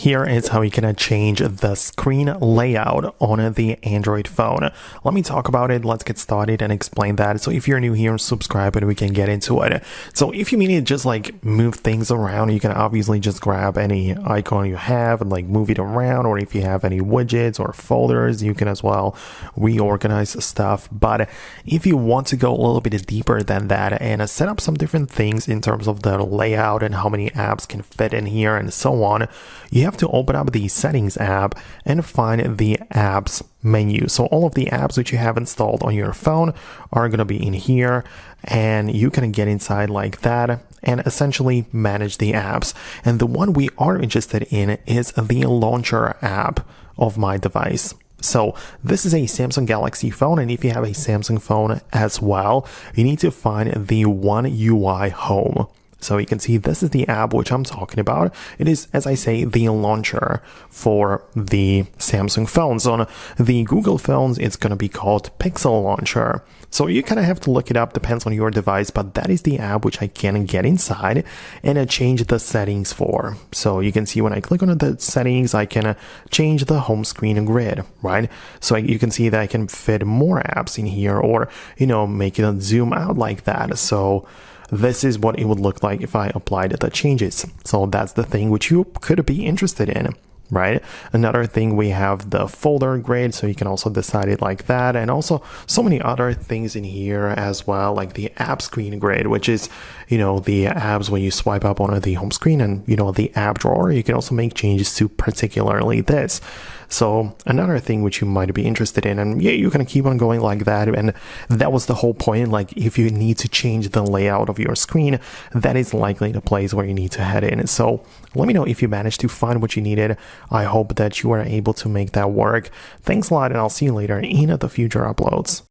Here is how you can change the screen layout on the Android phone. Let me talk about it. Let's get started and explain that. So if you're new here, subscribe and we can get into it. So if you need to just like move things around, you can obviously just grab any icon you have and like move it around. Or if you have any widgets or folders, you can as well reorganize stuff. But if you want to go a little bit deeper than that and set up some different things in terms of the layout and how many apps can fit in here and so on, you have to open up the settings app and find the apps menu. So all of the apps which you have installed on your phone are going to be in here, and you can get inside like that and essentially manage the apps. And the one we are interested in is the launcher app of my device. So this is a Samsung Galaxy phone, and if you have a Samsung phone as well, you need to find the One UI Home. So you can see this is the app which I'm talking about. It is, as I say, the launcher for the Samsung phones. On the Google phones, it's going to be called Pixel Launcher. So you kind of have to look it up, depends on your device, but that is the app which I can get inside and change the settings for. So you can see when I click on the settings, I can change the home screen grid, right? So you can see that I can fit more apps in here, or, make it zoom out like that. So this is what it would look like if I applied the changes. So that's the thing which you could be interested in, right? Another thing, we have the folder grid, so you can also decide it like that, and also so many other things in here as well, like the app screen grid, which is the apps when you swipe up on the home screen, and the app drawer. You can also make changes to particularly this. So another thing which you might be interested in, and yeah, you can keep on going like that. And that was the whole point. Like if you need to change the layout of your screen, that is likely the place where you need to head in. So let me know if you managed to find what you needed. I hope that you are able to make that work. Thanks a lot, and I'll see you later in the future uploads.